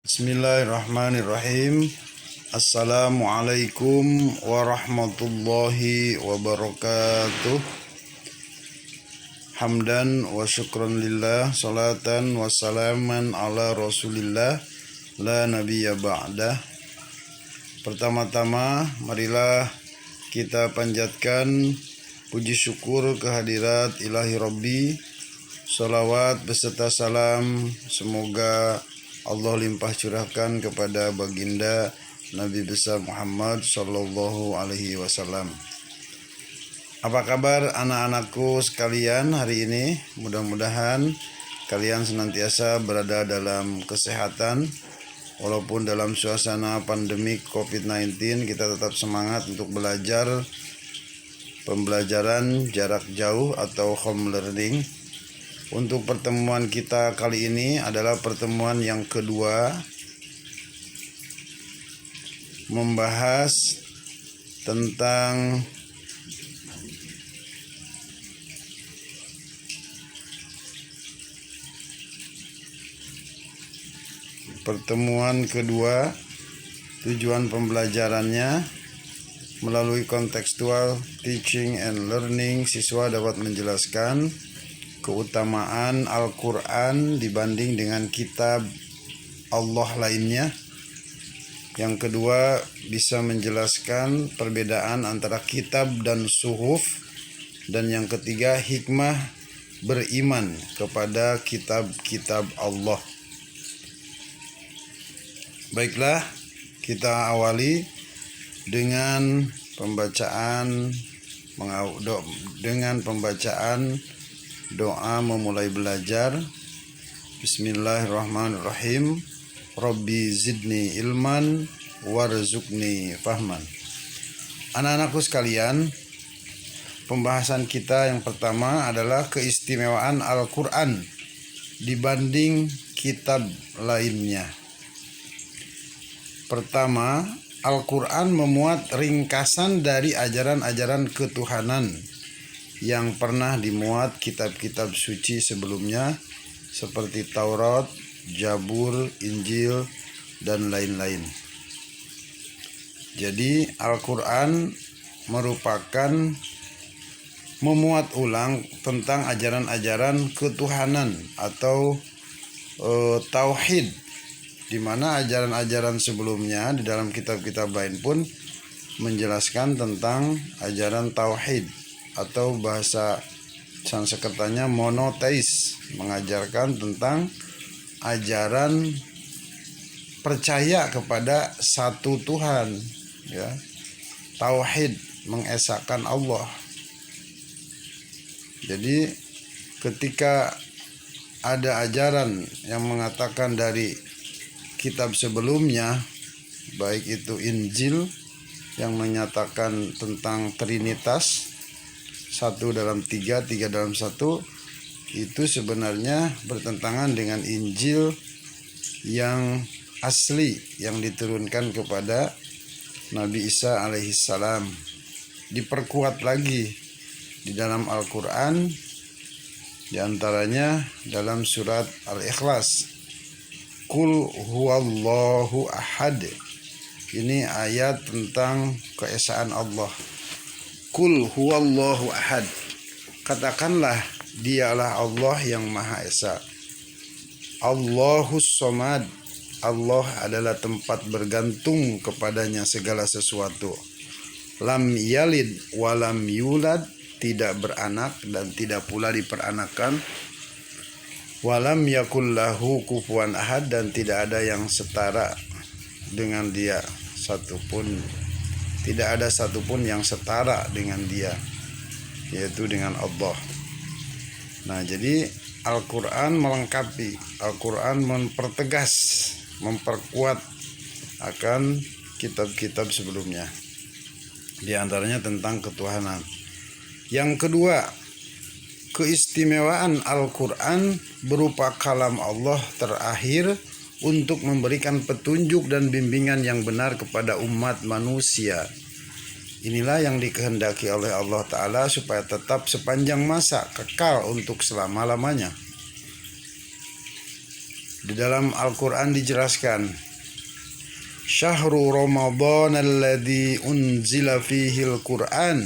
Bismillahirrahmanirrahim. Assalamualaikum warahmatullahi wabarakatuh. Hamdan wa syukran lillah, salatan wa salaman ala rasulillah, la nabiyya ba'dah. Pertama-tama marilah kita panjatkan puji syukur kehadirat ilahi Rabbi. Salawat beserta salam semoga Allah limpah curahkan kepada baginda Nabi besar Muhammad sallallahu alaihi wasallam. Apa kabar anak-anakku sekalian hari ini? Mudah-mudahan kalian senantiasa berada dalam kesehatan. Walaupun dalam suasana pandemi COVID-19, kita tetap semangat untuk belajar pembelajaran jarak jauh atau home learning. Untuk pertemuan kita kali ini adalah pertemuan yang kedua, membahas tentang tujuan pembelajarannya melalui kontekstual teaching and learning. Siswa dapat menjelaskan keutamaan Al-Quran dibanding dengan kitab Allah lainnya. Yang kedua, bisa menjelaskan perbedaan antara kitab dan suhuf. Dan yang ketiga, hikmah beriman kepada kitab-kitab Allah. Baiklah, kita awali dengan pembacaan doa memulai belajar. Bismillahirrahmanirrahim. Rabbi zidni ilman warzuqni fahman. Anak-anakku sekalian, pembahasan kita yang pertama adalah keistimewaan Al-Quran dibanding kitab lainnya. Pertama, Al-Quran memuat ringkasan dari ajaran-ajaran ketuhanan yang pernah dimuat kitab-kitab suci sebelumnya seperti Taurat, Zabur, Injil, dan lain-lain. Jadi Al-Quran merupakan memuat ulang tentang ajaran-ajaran ketuhanan atau tauhid, di mana ajaran-ajaran sebelumnya di dalam kitab-kitab lain pun menjelaskan tentang ajaran tauhid, atau bahasa Sanskertanya monoteis, mengajarkan tentang ajaran percaya kepada satu Tuhan, ya. Tauhid, mengesahkan Allah. Jadi ketika ada ajaran yang mengatakan dari kitab sebelumnya, baik itu Injil yang menyatakan tentang Trinitas, satu dalam tiga, tiga dalam satu, itu sebenarnya bertentangan dengan Injil yang asli yang diturunkan kepada Nabi Isa alaihissalam. Diperkuat lagi di dalam Al-Quran, diantaranya dalam surat Al-Ikhlas, Qul huwallahu ahad. Ini ayat tentang keesaan Allah. Qul huwallahu ahad. Katakanlah, dialah Allah yang Maha Esa. Allahus somad. Allah adalah tempat bergantung kepadanya segala sesuatu. Lam yalid walam yulad, tidak beranak dan tidak pula diperanakan. Walam yakullahu kufuwan ahad, dan tidak ada yang setara dengan dia satupun. Tidak ada satupun yang setara dengan dia, yaitu dengan Allah. Nah, jadi Al-Quran melengkapi, Al-Quran mempertegas, memperkuat akan kitab-kitab sebelumnya, di antaranya tentang ketuhanan. Yang kedua, keistimewaan Al-Quran berupa kalam Allah terakhir untuk memberikan petunjuk dan bimbingan yang benar kepada umat manusia. Inilah yang dikehendaki oleh Allah Ta'ala supaya tetap sepanjang masa, kekal untuk selama-lamanya. Di dalam Al-Quran dijelaskan, Syahrul Ramadan alladzi unzila fihil Qur'an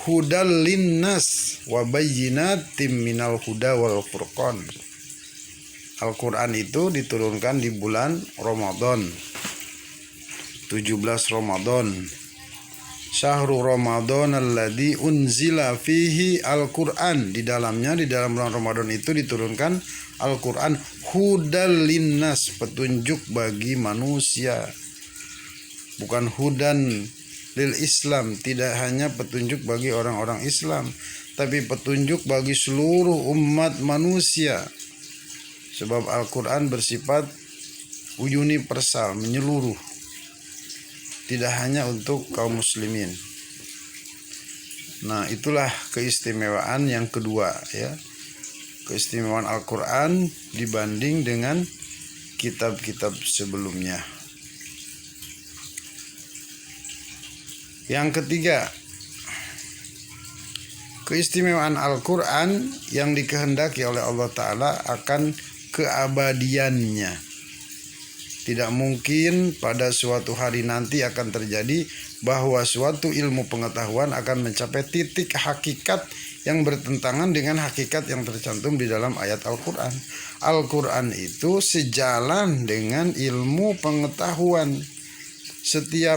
hudal linnas wa bayyinatim minal huda wal furqan. Al-Quran itu diturunkan di bulan Ramadan, 17 Ramadan. Syahrul Ramadan alladzi unzila fihi Al-Quran. Di dalam bulan Ramadan itu diturunkan Al-Quran hudal linnas, petunjuk bagi manusia. Bukan hudan lil Islam, tidak hanya petunjuk bagi orang-orang Islam, tapi petunjuk bagi seluruh umat manusia. Sebab Al-Quran bersifat universal, menyeluruh, tidak hanya untuk kaum muslimin. Nah, itulah keistimewaan yang kedua, ya. Keistimewaan Al-Quran dibanding dengan kitab-kitab sebelumnya. Yang ketiga, keistimewaan Al-Quran yang dikehendaki oleh Allah Ta'ala akan keabadiannya. Tidak mungkin pada suatu hari nanti akan terjadi bahwa suatu ilmu pengetahuan akan mencapai titik hakikat yang bertentangan dengan hakikat yang tercantum di dalam ayat Al-Quran. Al-Quran itu sejalan dengan ilmu pengetahuan. Setiap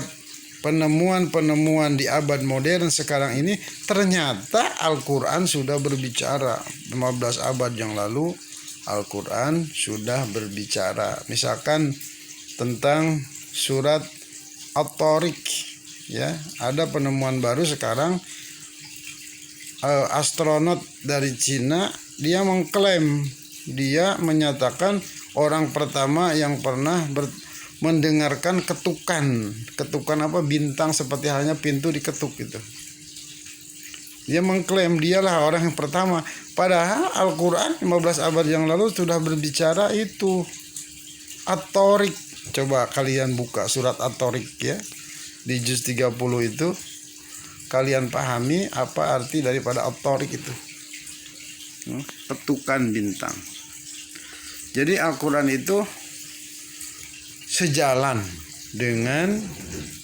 penemuan-penemuan di abad modern sekarang ini, ternyata Al-Quran sudah berbicara. 15 abad yang lalu Al-Quran sudah berbicara. Misalkan tentang surat At-Tariq, ya, ada penemuan baru sekarang. Astronot dari Cina, dia mengklaim, dia menyatakan orang pertama yang pernah mendengarkan ketukan apa, bintang seperti halnya pintu diketuk gitu. Dia mengklaim dialah orang yang pertama, padahal Al-Quran 15 abad yang lalu sudah berbicara itu. At-Tariq, coba kalian buka surat At-Tariq, ya, di juz 30 itu. Kalian pahami apa arti daripada At-Tariq itu? Ketukan bintang. Jadi Al-Quran itu sejalan dengan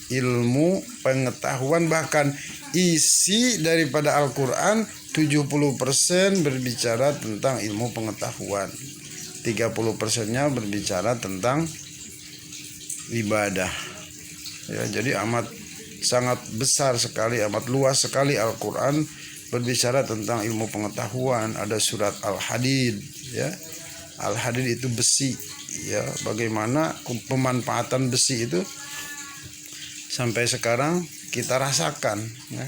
ilmu pengetahuan, bahkan isi daripada Al-Quran 70% berbicara tentang ilmu pengetahuan, 30%-nya berbicara tentang ibadah. Ya, jadi sangat besar sekali, amat luas sekali Al-Quran berbicara tentang ilmu pengetahuan. Ada surat Al-Hadid, ya. Al-Hadid itu besi, ya. Bagaimana pemanfaatan besi itu sampai sekarang kita rasakan, ya.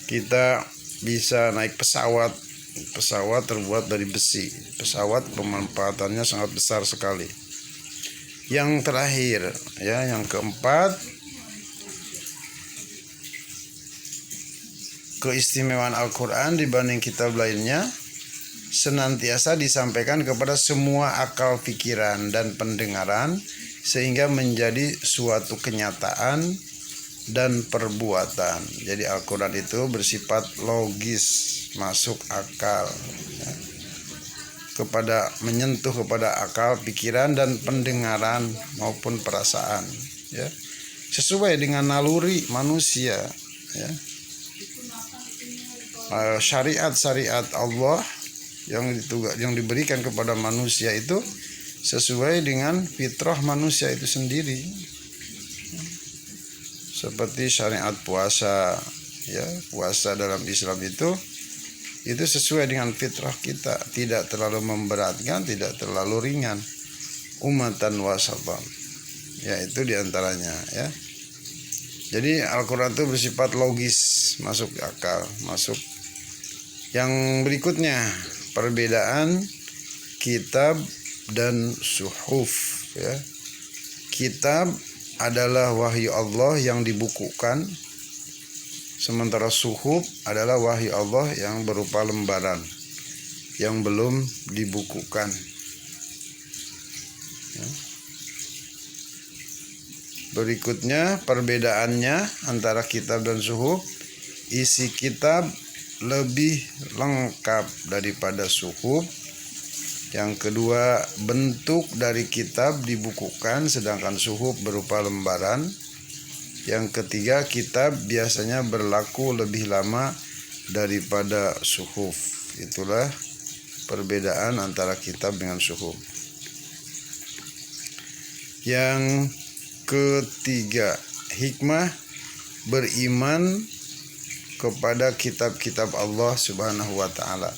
Kita bisa naik pesawat terbuat dari besi. Pesawat pemanfaatannya sangat besar sekali. Yang terakhir, ya, yang keempat, keistimewaan Al-Quran dibanding kitab lainnya senantiasa disampaikan kepada semua akal pikiran dan pendengaran, sehingga menjadi suatu kenyataan dan perbuatan. Jadi Al-Quran itu bersifat logis, masuk akal, ya, menyentuh kepada akal, pikiran, dan pendengaran maupun perasaan, ya, sesuai dengan naluri manusia, ya. Syariat-syariat Allah yang diberikan kepada manusia itu sesuai dengan fitrah manusia itu sendiri. Seperti syariat puasa, ya, puasa dalam Islam itu sesuai dengan fitrah kita, tidak terlalu memberatkan, tidak terlalu ringan. Umatan wasatan, ya, itu diantaranya, ya. Jadi Al-Quran itu bersifat logis, masuk akal, masuk. Yang berikutnya, perbedaan kitab dan suhuf, ya. Kitab adalah wahyu Allah yang dibukukan, sementara suhuf adalah wahyu Allah yang berupa lembaran yang belum dibukukan, ya. Berikutnya perbedaannya antara kitab dan suhuf, isi kitab lebih lengkap daripada suhuf, Yang kedua, bentuk dari kitab dibukukan sedangkan suhuf berupa lembaran. Yang ketiga, kitab biasanya berlaku lebih lama daripada suhuf. Itulah perbedaan antara kitab dengan suhuf. Yang ketiga, hikmah beriman kepada kitab-kitab Allah Subhanahu wa taala.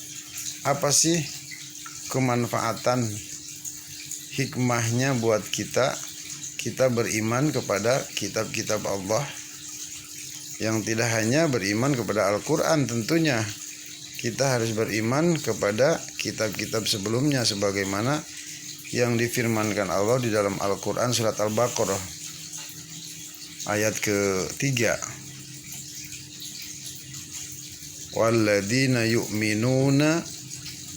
Apa sih kemanfaatan hikmahnya buat kita beriman kepada kitab-kitab Allah? Yang tidak hanya beriman kepada Al-Quran tentunya, kita harus beriman kepada kitab-kitab sebelumnya sebagaimana yang difirmankan Allah di dalam Al-Quran surat Al-Baqarah ayat ke-3. Walladzina yu'minuna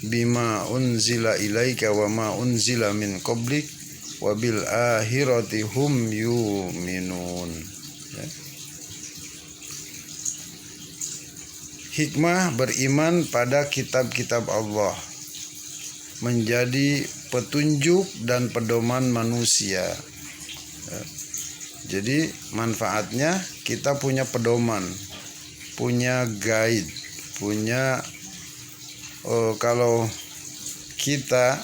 bima unzila ilaika wa ma unzila min qablik wa bil akhirati hum yu'minun. Ya. Hikmah beriman pada kitab-kitab Allah menjadi petunjuk dan pedoman manusia. Ya. Jadi manfaatnya kita punya pedoman, punya guide, punya kalau kita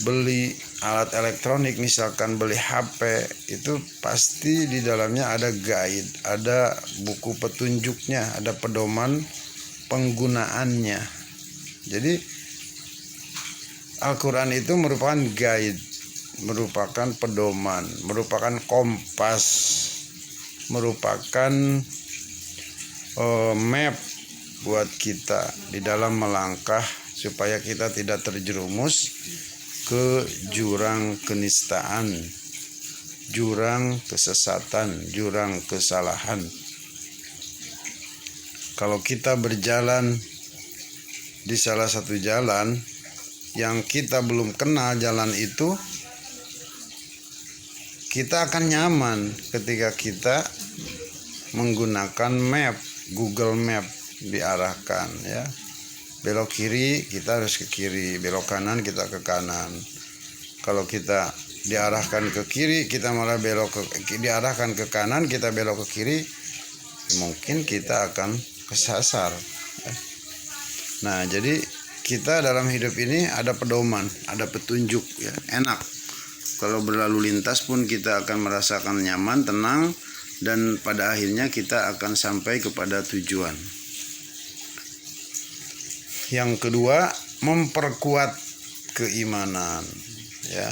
beli alat elektronik, misalkan beli HP, itu pasti di dalamnya ada guide, ada buku petunjuknya, ada pedoman penggunaannya. Jadi Al-Quran itu merupakan guide, merupakan pedoman, merupakan kompas, merupakan map buat kita di dalam melangkah supaya kita tidak terjerumus ke jurang kenistaan, jurang kesesatan, jurang kesalahan. Kalau kita berjalan di salah satu jalan yang kita belum kenal jalan itu, kita akan nyaman ketika kita menggunakan map, Google Map diarahkan, ya. Belok kiri kita harus ke kiri, belok kanan kita ke kanan. Kalau kita diarahkan ke kiri, kita malah diarahkan ke kanan, kita belok ke kiri, mungkin kita akan kesasar. Nah, jadi kita dalam hidup ini ada pedoman, ada petunjuk, ya, enak. Kalau berlalu lintas pun kita akan merasakan nyaman, tenang, dan pada akhirnya kita akan sampai kepada tujuan. Yang kedua, memperkuat keimanan, ya,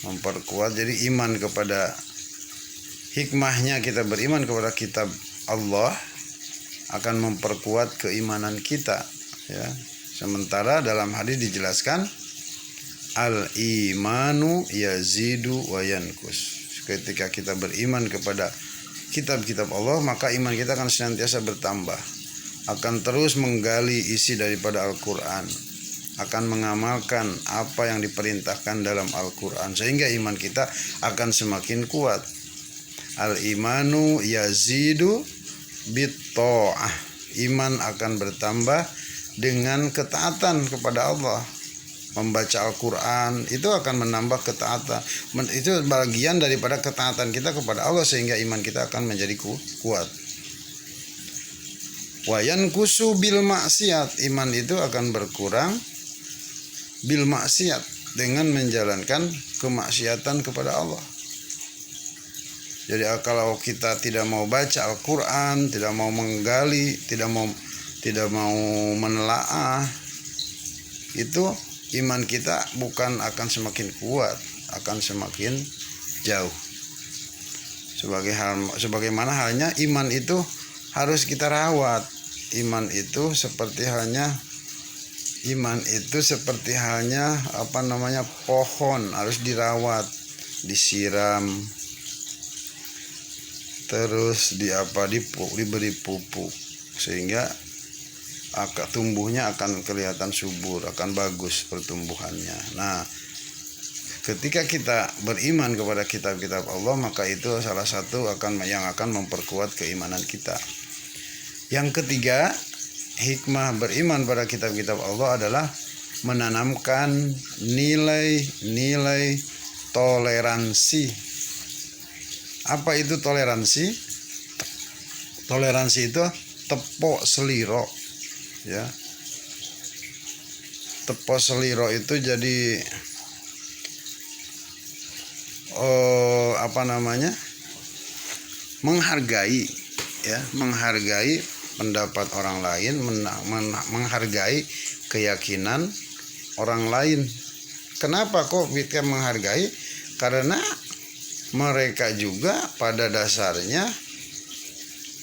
memperkuat. Jadi iman kepada hikmahnya kita beriman kepada kitab Allah akan memperkuat keimanan kita, ya. Sementara dalam hadis dijelaskan al-imanu yazidu wa yankus. Ketika kita beriman kepada kitab-kitab Allah, maka iman kita akan senantiasa bertambah, akan terus menggali isi daripada Al-Quran, akan mengamalkan apa yang diperintahkan dalam Al-Quran, sehingga iman kita akan semakin kuat. Al-imanu yazidu bit-ta'ah. Iman akan bertambah dengan ketaatan kepada Allah. Membaca Al-Quran itu akan menambah ketaatan. Itu bagian daripada ketaatan kita kepada Allah, sehingga iman kita akan menjadi kuat. Wayan kusu bil maksiat. Iman itu akan berkurang bil maksiat, dengan menjalankan kemaksiatan kepada Allah. Jadi kalau kita tidak mau baca Al-Quran, tidak mau menggali, tidak mau menelaah, itu iman kita bukan akan semakin kuat, akan semakin jauh. Sebagaimana halnya iman itu harus kita rawat. Iman itu seperti halnya pohon, harus dirawat, disiram, terus diberi pupuk, sehingga tumbuhnya akan kelihatan subur, akan bagus pertumbuhannya. Nah, ketika kita beriman kepada kitab-kitab Allah, maka itu salah satu yang akan memperkuat keimanan kita. Yang ketiga, hikmah beriman pada kitab-kitab Allah adalah menanamkan nilai-nilai toleransi. Apa itu toleransi? Toleransi itu tepok seliro, ya. Tepok seliro itu jadi menghargai, ya, menghargai pendapat orang lain, menghargai keyakinan orang lain. Kenapa kok kita menghargai? Karena mereka juga pada dasarnya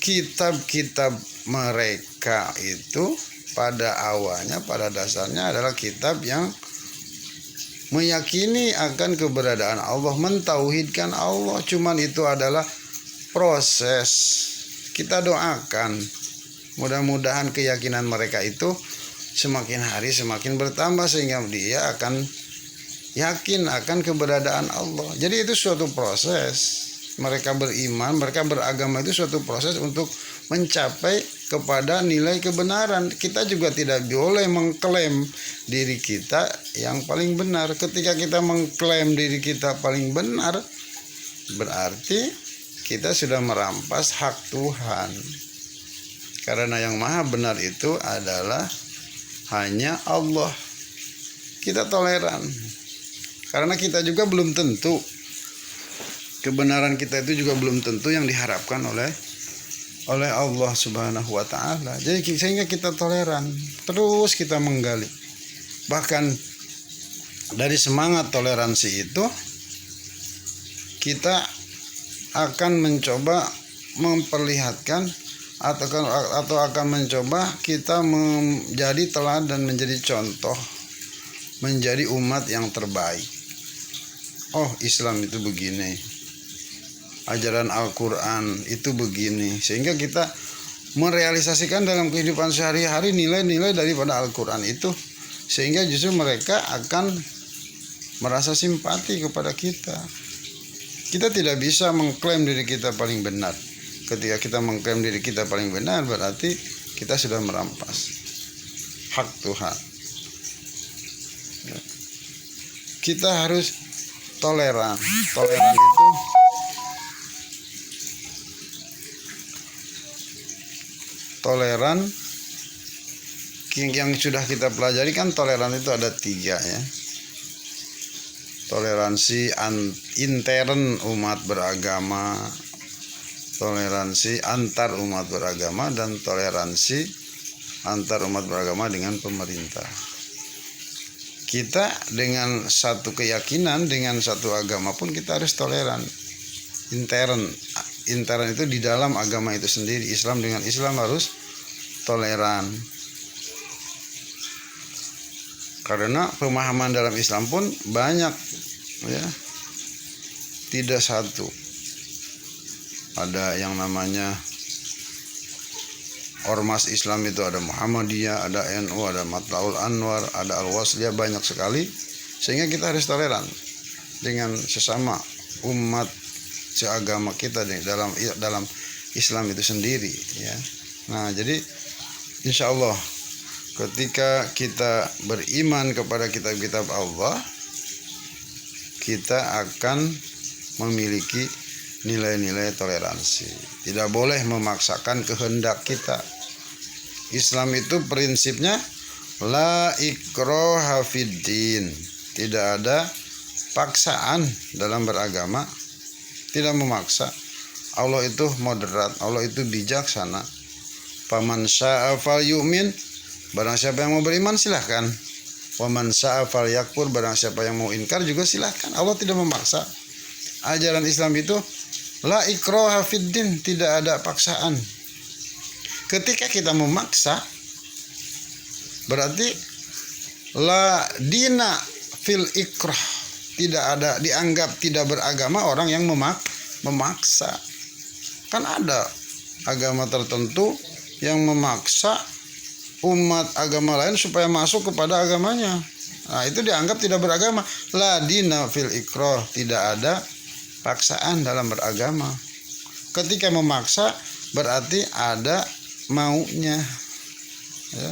kitab-kitab mereka itu pada awalnya, pada dasarnya adalah kitab yang meyakini akan keberadaan Allah, mentauhidkan Allah. Cuman itu adalah proses. Kita doakan mudah-mudahan keyakinan mereka itu semakin hari semakin bertambah sehingga dia akan yakin akan keberadaan Allah. Jadi itu suatu proses. Mereka beriman, mereka beragama itu suatu proses untuk mencapai kepada nilai kebenaran. Kita juga tidak boleh mengklaim diri kita yang paling benar. Ketika kita mengklaim diri kita paling benar, berarti kita sudah merampas hak Tuhan. Karena yang maha benar itu adalah hanya Allah. Kita toleran. Karena kita juga belum tentu, kebenaran kita itu juga belum tentu yang diharapkan oleh Allah Subhanahu wa Ta'ala. Jadi sehingga kita toleran, terus kita menggali. Bahkan dari semangat toleransi itu kita akan mencoba memperlihatkan atau akan mencoba kita menjadi teladan, menjadi contoh, menjadi umat yang terbaik. Oh, Islam itu begini, ajaran Al-Quran itu begini, sehingga kita merealisasikan dalam kehidupan sehari-hari nilai-nilai daripada Al-Quran itu, sehingga justru mereka akan merasa simpati kepada kita. Kita tidak bisa mengklaim diri kita paling benar. Ketika kita mengklaim diri kita paling benar, berarti kita sudah merampas hak Tuhan. Kita harus toleran. Toleran itu yang sudah kita pelajari kan, toleran itu ada 3, ya. Toleransi intern umat beragama, toleransi antar umat beragama, dan toleransi antar umat beragama dengan pemerintah. Kita dengan satu keyakinan, dengan satu agama pun kita harus toleran. Intern itu di dalam agama itu sendiri. Islam dengan Islam harus toleran. Karena pemahaman dalam Islam pun banyak, ya. Tidak satu. Ada yang namanya Ormas Islam itu, ada Muhammadiyah, ada NU, ada Matlaul Anwar, ada Al-Wasliyah, banyak sekali. Sehingga kita harus toleran dengan sesama umat seagama kita dalam Islam itu sendiri, ya. Nah, jadi insya Allah ketika kita beriman kepada kitab-kitab Allah, kita akan memiliki nilai-nilai toleransi. Tidak boleh memaksakan kehendak kita. Islam itu prinsipnya la ikraha fiddin. Tidak ada paksaan dalam beragama. Tidak memaksa. Allah itu moderat, Allah itu bijaksana. Faman syaa'a falyu'min, barang siapa yang mau beriman silahkan. Waman syaa'a falyakfur, barang siapa yang mau ingkar juga silahkan. Allah tidak memaksa. Ajaran Islam itu la ikraha fiddin, tidak ada paksaan. Ketika kita memaksa, berarti la dina fil ikrah, tidak ada, dianggap tidak beragama orang yang memaksa. Kan ada agama tertentu yang memaksa umat agama lain supaya masuk kepada agamanya. Nah, itu dianggap tidak beragama. La dina fil ikrah, tidak ada paksaan dalam beragama. Ketika memaksa berarti ada maunya, ya.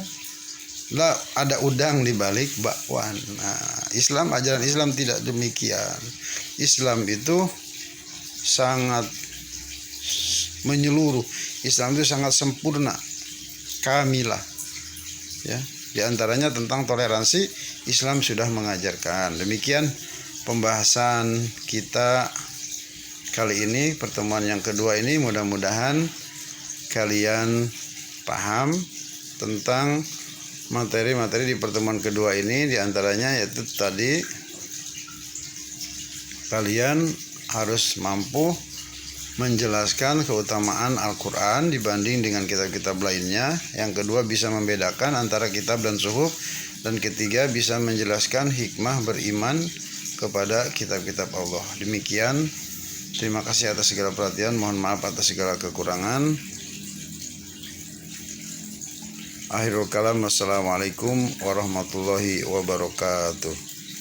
Lah, ada udang di balik bakwan. Nah, ajaran Islam tidak demikian. Islam itu sangat menyeluruh. Islam itu sangat sempurna, kamilah. Ya, di antaranya tentang toleransi, Islam sudah mengajarkan. Demikian pembahasan kita kali ini, pertemuan yang kedua ini. Mudah-mudahan kalian paham tentang materi-materi di pertemuan kedua ini. Di antaranya yaitu tadi, kalian harus mampu menjelaskan keutamaan Al-Quran dibanding dengan kitab-kitab lainnya. Yang kedua, bisa membedakan antara kitab dan suhuf. Dan ketiga, bisa menjelaskan hikmah beriman kepada kitab-kitab Allah. Demikian, terima kasih atas segala perhatian. Mohon maaf atas segala kekurangan. Akhirul kalam, wassalamualaikum warahmatullahi wabarakatuh.